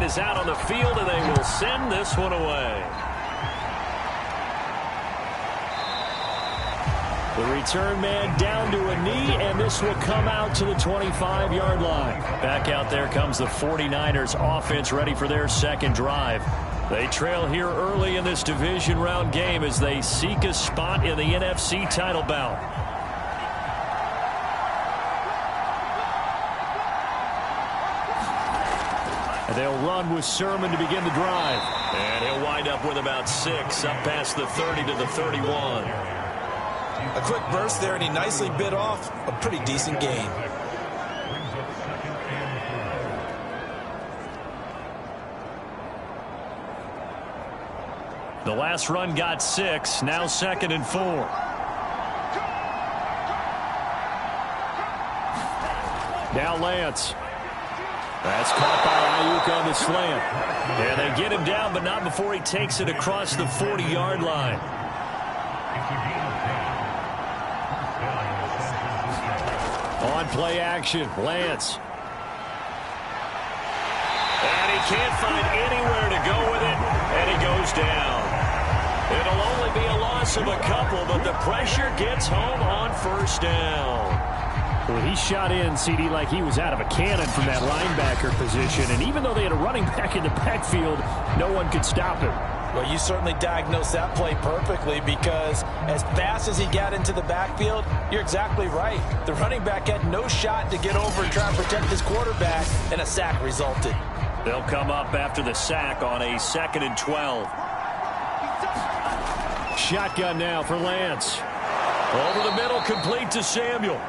is out on the field, and they will send this one away. The return man down to a knee, and this will come out to the 25-yard line. Back out there comes the 49ers offense ready for their second drive. They trail here early in this division round game as they seek a spot in the NFC title bout. And they'll run with Sermon to begin the drive. And he'll wind up with about 6, up past the 30 to the 31. A quick burst there, and he nicely bit off a pretty decent gain. The last run got 6, now 2nd and 4. Now Lance. That's caught by Ayuk on the slant. And they get him down, but not before he takes it across the 40-yard line. On play action, Lance. And he can't find anywhere to go with it, and he goes down. It'll only be a loss of a couple, but the pressure gets home on first down. Well, he shot in, CD, like he was out of a cannon from that linebacker position, and even though they had a running back in the backfield, no one could stop him. Well, you certainly diagnosed that play perfectly, because as fast as he got into the backfield, you're exactly right. The running back had no shot to get over and try to protect his quarterback, and a sack resulted. They'll come up after the sack on a 2nd and 12. Shotgun now for Lance. Over the middle, complete to Samuel.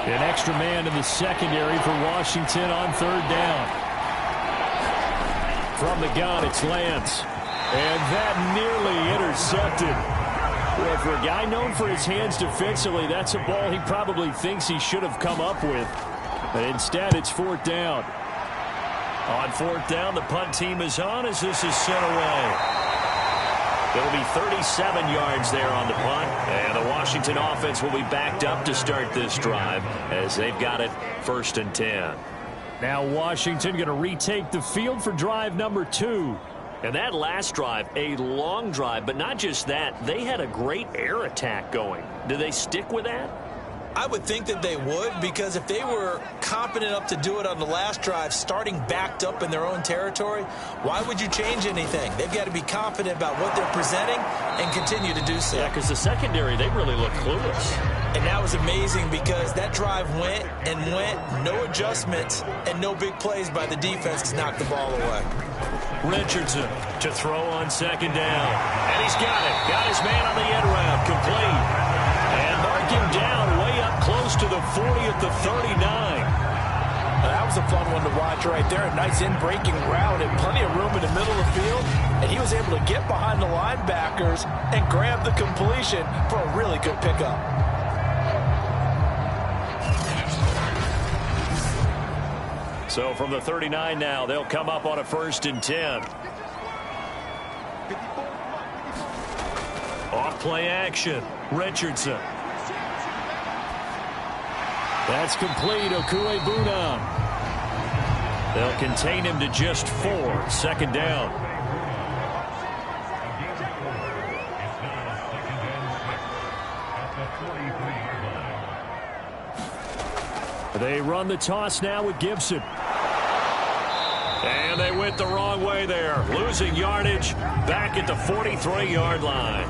An extra man in the secondary for Washington on 3rd down. From the gun, it's Lance. And that nearly intercepted. Well, for a guy known for his hands defensively, that's a ball he probably thinks he should have come up with. But instead, it's 4th down. On 4th down, the punt team is on as this is sent away. It'll be 37 yards there on the punt. And the Washington offense will be backed up to start this drive as they've got it 1st and 10. Now Washington going to retake the field for drive number 2. And that last drive, a long drive, but not just that. They had a great air attack going. Do they stick with that? I would think that they would, because if they were competent enough to do it on the last drive, starting backed up in their own territory, why would you change anything? They've got to be confident about what they're presenting and continue to do so. Yeah, because the secondary, they really look clueless. And that was amazing, because that drive went and went, no adjustments, and no big plays by the defense to knock the ball away. Richardson to throw on 2nd down. And he's got it. Got his man on the end round, complete. And mark him down way up close to the 40 at the 39. That was a fun one to watch right there. A nice in-breaking route and plenty of room in the middle of the field. And he was able to get behind the linebackers and grab the completion for a really good pickup. So from the 39 now, they'll come up on a 1st and 10. Off play action, Richardson. That's complete, Okuegbunam. They'll contain him to just 4, 2nd down. They run the toss now with Gibson. And they went the wrong way there, losing yardage back at the 43-yard line.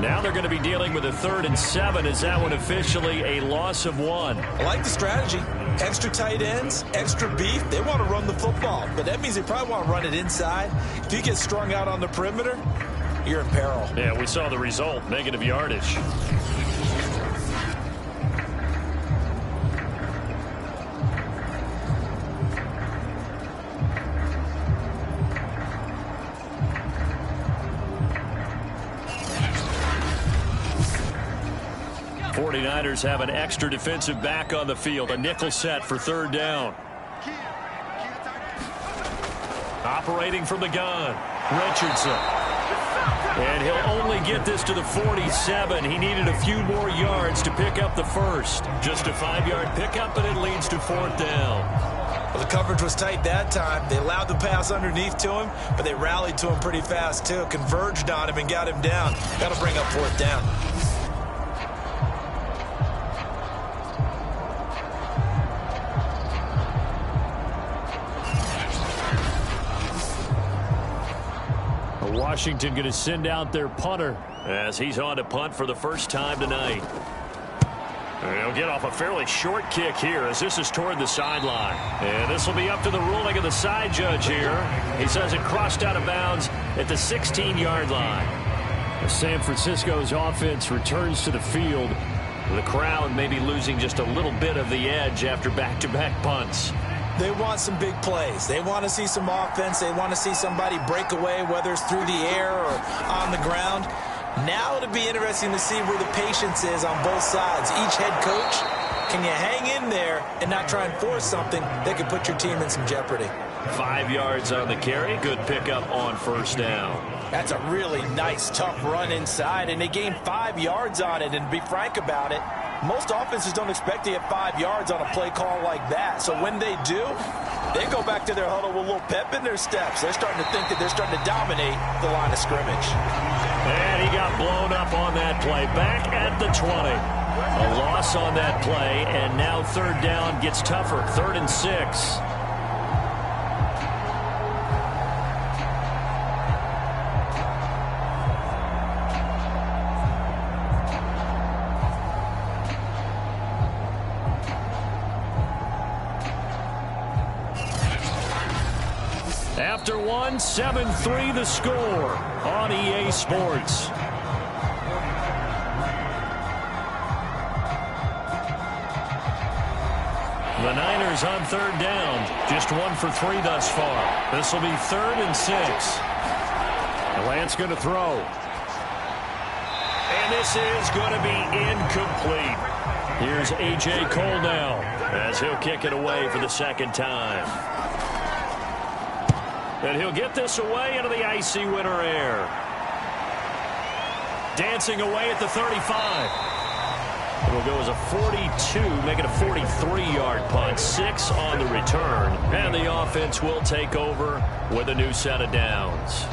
Now they're going to be dealing with a 3rd and 7. Is that one officially a loss of 1? I like the strategy. Extra tight ends, extra beef. They want to run the football, but that means they probably want to run it inside. If you get strung out on the perimeter, you're in peril. Yeah, we saw the result, negative yardage. 49ers have an extra defensive back on the field. A nickel set for third down. Operating from the gun, Richardson. And he'll only get this to the 47. He needed a few more yards to pick up the first. Just a 5-yard pickup, and it leads to fourth down. Well, the coverage was tight that time. They allowed the pass underneath to him, but they rallied to him pretty fast, too. Converged on him and got him down. Got to bring up fourth down. Washington going to send out their punter as he's on to punt for the first time tonight. And he'll get off a fairly short kick here as this is toward the sideline. And this will be up to the ruling of the side judge here. He says it crossed out of bounds at the 16-yard line. As San Francisco's offense returns to the field, the crowd may be losing just a little bit of the edge after back-to-back punts. They want some big plays. They want to see some offense. They want to see somebody break away, whether it's through the air or on the ground. Now it'll be interesting to see where the patience is on both sides. Each head coach, can you hang in there and not try and force something that could put your team in some jeopardy? 5 yards on the carry. Good pickup on first down. That's a really nice, tough run inside, and they gained 5 yards on it. And to be frank about it, most offenses don't expect to get 5 yards on a play call like that. So when they do, they go back to their huddle with a little pep in their steps. They're starting to think that they're starting to dominate the line of scrimmage. And he got blown up on that play. Back at the 20. A loss on that play, and now third down gets tougher. 3rd and 6. After one, 7-3 the score on EA Sports. The Niners on third down. Just 1 for 3 thus far. This will be 3rd and 6. Lance going to throw. And this is going to be incomplete. Here's A.J. Cole now as he'll kick it away for the second time. And he'll get this away into the icy winter air. Dancing away at the 35. It'll go as a 42, make it a 43-yard punt. 6 on the return. And the offense will take over with a new set of downs.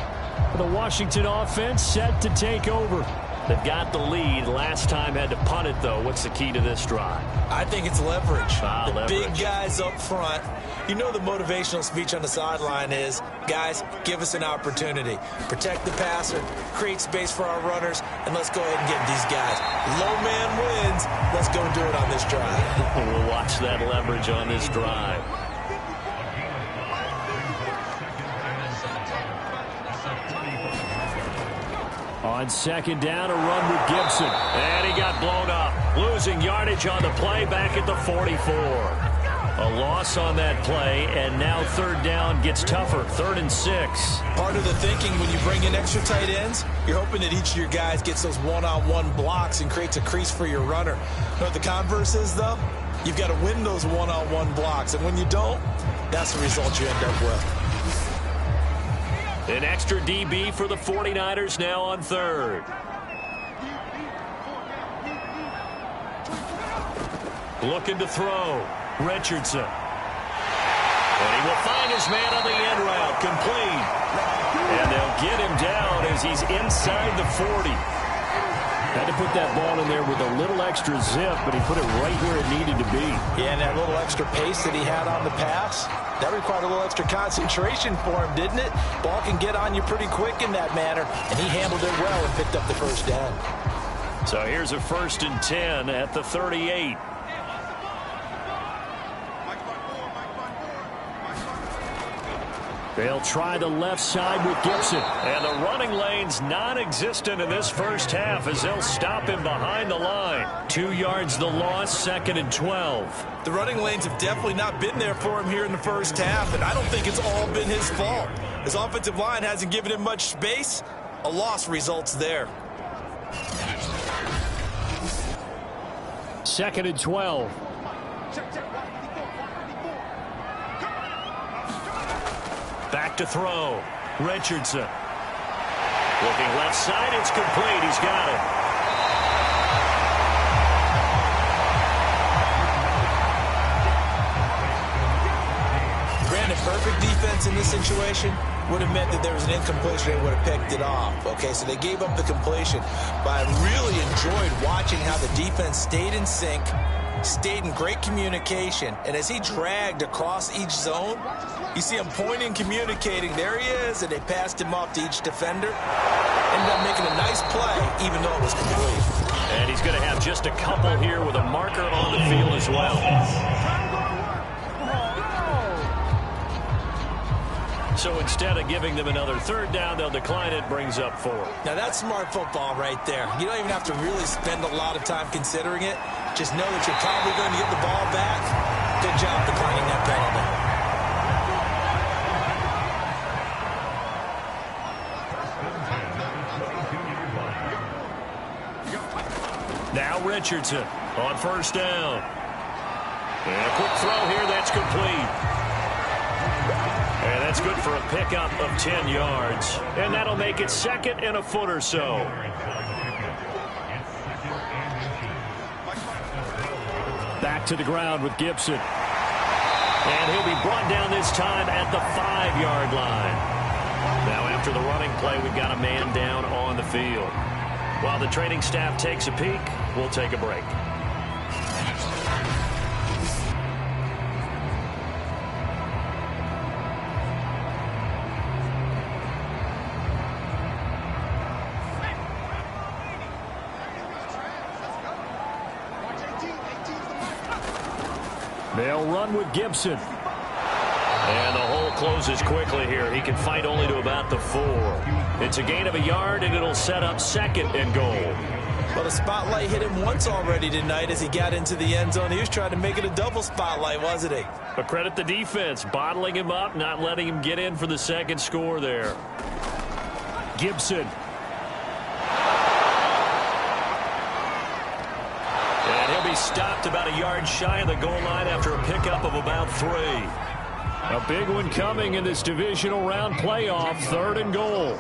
The Washington offense set to take over. They've got the lead. Last time had to punt it, though. What's the key to this drive? I think it's leverage. Leverage. Big guys up front. You know the motivational speech on the sideline is, guys, give us an opportunity. Protect the passer, create space for our runners, and let's go ahead and get these guys. Low man wins. Let's go do it on this drive. We'll watch that leverage on this drive. On second down, a run with Gibson. And he got blown up. Losing yardage on the play back at the 44. A loss on that play, and now third down gets tougher. 3rd and 6. Part of the thinking when you bring in extra tight ends, you're hoping that each of your guys gets those one-on-one blocks and creates a crease for your runner. You know what the converse is, though? You've got to win those one-on-one blocks, and when you don't, that's the result you end up with. An extra DB for the 49ers now on third. Looking to throw. Richardson. And he will find his man on the end route. Complete. And they'll get him down as he's inside the 40. Had to put that ball in there with a little extra zip, but he put it right where it needed to be. Yeah, and that little extra pace that he had on the pass, that required a little extra concentration for him, didn't it? Ball can get on you pretty quick in that manner, and he handled it well and picked up the first down. So here's a 1st and 10 at the 38. They'll try the left side with Gibson. And the running lane's non-existent in this first half as they'll stop him behind the line. 2 yards the loss, 2nd and 12. The running lanes have definitely not been there for him here in the first half, and I don't think it's all been his fault. His offensive line hasn't given him much space. A loss results there. 2nd and 12. Back to throw. Richardson. Looking left side. It's complete. He's got it. Granted, perfect defense in this situation would have meant that there was an incompletion. They would have picked it off. Okay, so they gave up the completion. But I really enjoyed watching how the defense stayed in sync, stayed in great communication, and as he dragged across each zone, you see him pointing, communicating. There he is, and they passed him off to each defender. Ended up making a nice play, even though it was complete. And he's going to have just a couple here with a marker on the field as well. So instead of giving them another 3rd down, they'll decline it. Brings up 4. Now, that's smart football right there. You don't even have to really spend a lot of time considering it. Just know that you're probably going to get the ball back. Good job declining that penalty. Now Richardson on 1st down. And a quick throw here. That's complete. And that's good for a pickup of 10 yards. And that'll make it 2nd and a foot or so. Back to the ground with Gibson. And he'll be brought down this time at the 5-yard line. Now after the running play, we've got a man down on the field. While the training staff takes a peek, we'll take a break. They'll run with Gibson. And the hole closes quickly here. He can fight only to about the 4. It's a gain of a yard, and it'll set up 2nd and goal. Well, the spotlight hit him once already tonight as he got into the end zone. He was trying to make it a double spotlight, wasn't he? But credit the defense, bottling him up, not letting him get in for the 2nd score there. Gibson. Stopped about a yard shy of the goal line after a pickup of about 3. A big one coming in this divisional round playoff, 3rd and goal.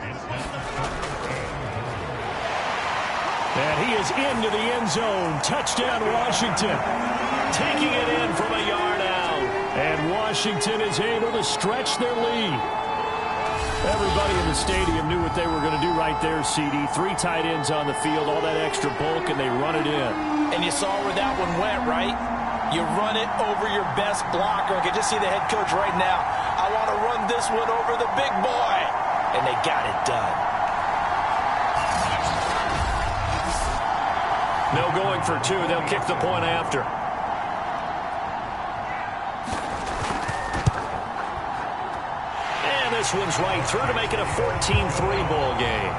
And he is into the end zone. Touchdown, Washington. Taking it in from a yard out. And Washington is able to stretch their lead. Everybody in the stadium knew what they were going to do right there, CD. 3 tight ends on the field, all that extra bulk, and they run it in. And you saw where that one went, right? You run it over your best blocker. I can just see the head coach right now. I want to run this one over the big boy. And they got it done. No going for 2. They'll kick the point after. And this one's right through to make it a 14-3 ball game.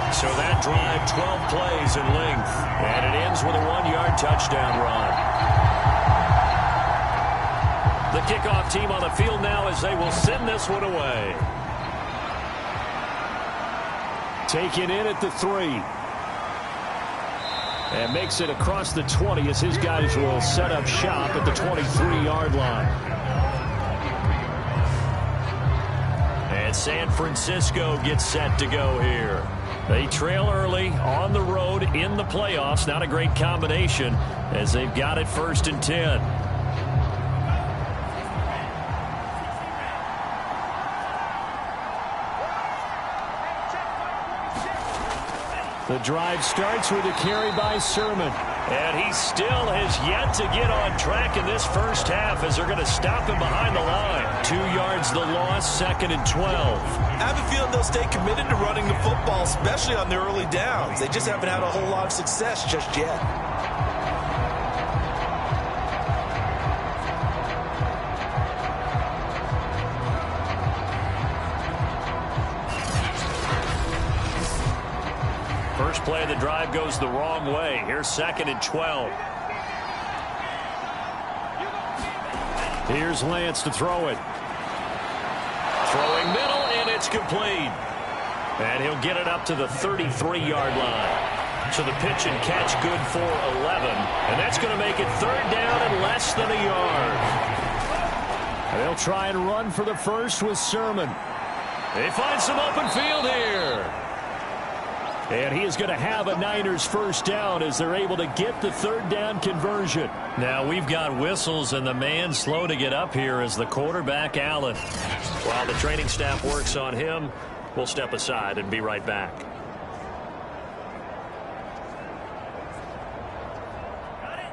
So that drive, 12 plays in length. And it ends with a 1-yard touchdown run. The kickoff team on the field now as they will send this one away. Taken in at the 3. And makes it across the 20 as his guys will set up shop at the 23-yard line. And San Francisco gets set to go here. They trail early on the road in the playoffs. Not a great combination as they've got it 1st and 10. The drive starts with a carry by Sermon. And he still has yet to get on track in this first half as they're going to stop him behind the line. 2 yards the loss, 2nd and 12. I have a feeling they'll stay committed to running the football, especially on the early downs. They just haven't had a whole lot of success just yet. First play of the drive goes the wrong way. Here's 2nd and 12. Here's Lance to throw it. Throwing middle, and it's complete. And he'll get it up to the 33-yard line. So the pitch and catch good for 11. And that's going to make it third down and less than a yard. They'll try and run for the first with Sermon. They find some open field here. And he is going to have a Niners first down as they're able to get the third down conversion. Now we've got whistles, and the man slow to get up here is the quarterback, Allen. While the training staff works on him, we'll step aside and be right back.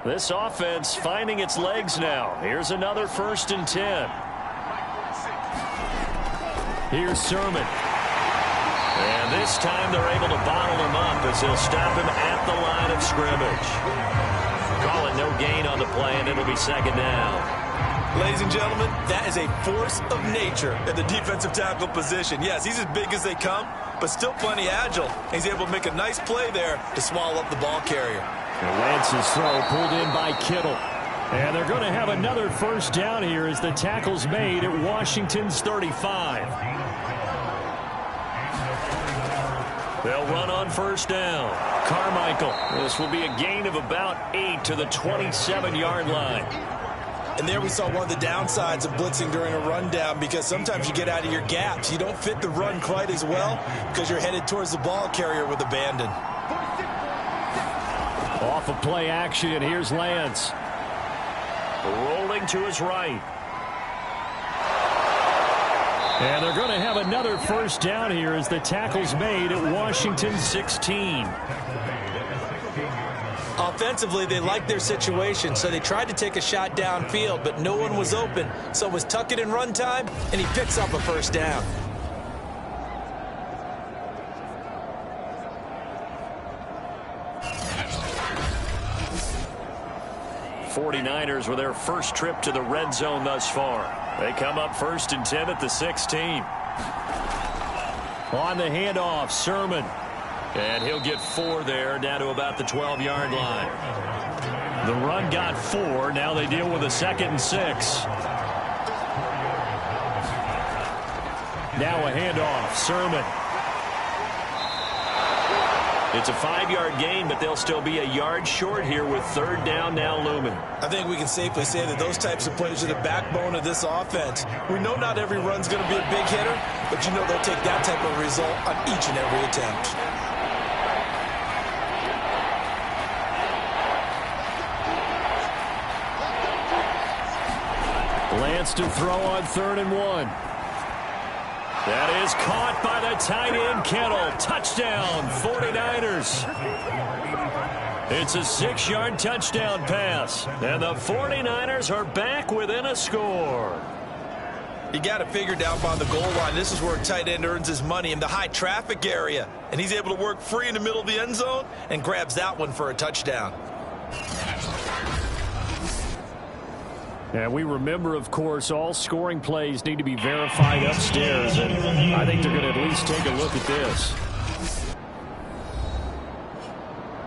This offense finding its legs now. Here's another 1st and 10. Here's Sermon. And this time they're able to bottle him up as they'll stop him at the line of scrimmage. Call it no gain on the play, and it'll be second down. Ladies and gentlemen, that is a force of nature at the defensive tackle position. Yes, he's as big as they come, but still plenty agile. He's able to make a nice play there to swallow up the ball carrier. And Lance's throw pulled in by Kittle. And they're going to have another first down here as the tackle's made at Washington's 35. They'll run on first down. Carmichael. This will be a gain of about 8 to the 27-yard line. And there we saw one of the downsides of blitzing during a rundown, because sometimes you get out of your gaps. You don't fit the run quite as well because you're headed towards the ball carrier with abandon. Off of play action, and here's Lance. Rolling to his right. And they're going to have another first down here as the tackle's made at Washington 16. Offensively, they liked their situation, so they tried to take a shot downfield, but no one was open. So it was tuck it in run time, and he picks up a first down. '49ers with their first trip to the red zone thus far. They come up 1st and 10 at the 16. On the handoff, Sermon. And he'll get 4 there, down to about the 12-yard line. The run got 4. Now they deal with a 2nd and 6. Now a handoff, Sermon. It's a 5-yard gain, but they'll still be a yard short here with third down now looming. I think we can safely say that those types of plays are the backbone of this offense. We know not every run's going to be a big hitter, but you know they'll take that type of result on each and every attempt. Lance to throw on 3rd and 1. That is caught by the tight end, Kittle. Touchdown, 49ers. It's a 6-yard touchdown pass. And the 49ers are back within a score. You got to figure down by the goal line. This is where a tight end earns his money, in the high traffic area. And he's able to work free in the middle of the end zone and grabs that one for a touchdown. And we remember, of course, all scoring plays need to be verified upstairs, and I think they're going to at least take a look at this.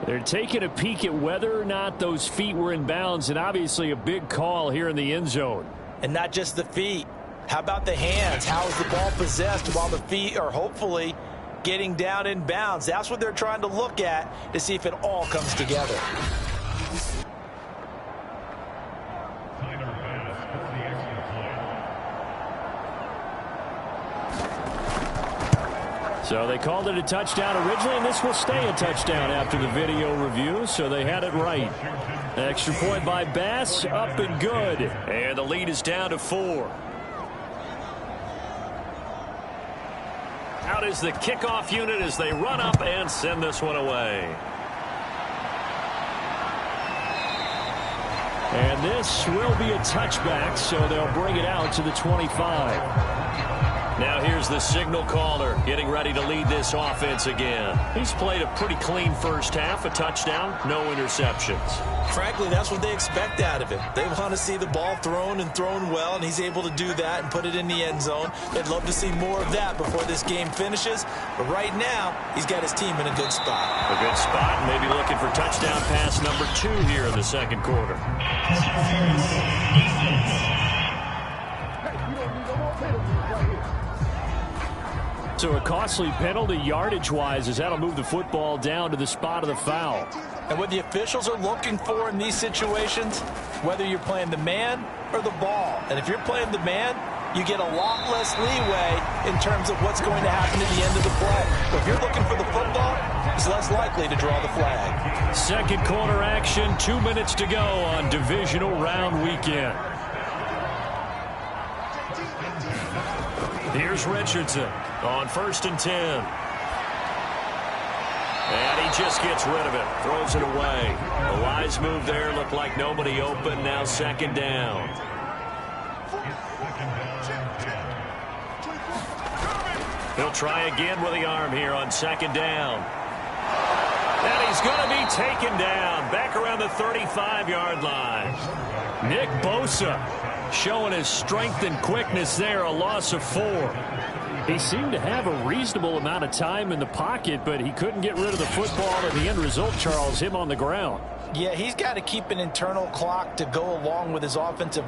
They're taking a peek at whether or not those feet were in bounds, and obviously a big call here in the end zone. And not just the feet. How about the hands? How is the ball possessed while the feet are hopefully getting down in bounds? That's what they're trying to look at to see if it all comes together. So they called it a touchdown originally, and this will stay a touchdown after the video review, so they had it right. Extra point by Bass, up and good. And the lead is down to 4. Out is the kickoff unit as they run up and send this one away. And this will be a touchback, so they'll bring it out to the 25. Now here's the signal caller getting ready to lead this offense again. He's played a pretty clean first half, a touchdown, no interceptions. Frankly, that's what they expect out of him. They want to see the ball thrown and thrown well, and he's able to do that and put it in the end zone. They'd love to see more of that before this game finishes. But right now, he's got his team in a good spot. A good spot, maybe looking for touchdown pass number 2 here in the second quarter. So a costly penalty yardage-wise as that'll move the football down to the spot of the foul. And what the officials are looking for in these situations, whether you're playing the man or the ball. And if you're playing the man, you get a lot less leeway in terms of what's going to happen at the end of the play. But if you're looking for the football, it's less likely to draw the flag. Second quarter action, 2 minutes to go on divisional round weekend. Here's Richardson on 1st and 10. And he just gets rid of it, throws it away. A wise move there, looked like nobody open, now 2nd down. He'll try again with the arm here on 2nd down. And he's going to be taken down back around the 35-yard line. Nick Bosa showing his strength and quickness there, a loss of 4. He seemed to have a reasonable amount of time in the pocket, but he couldn't get rid of the football, and the end result, Charles, him on the ground. Yeah, he's got to keep an internal clock to go along with his offensive line.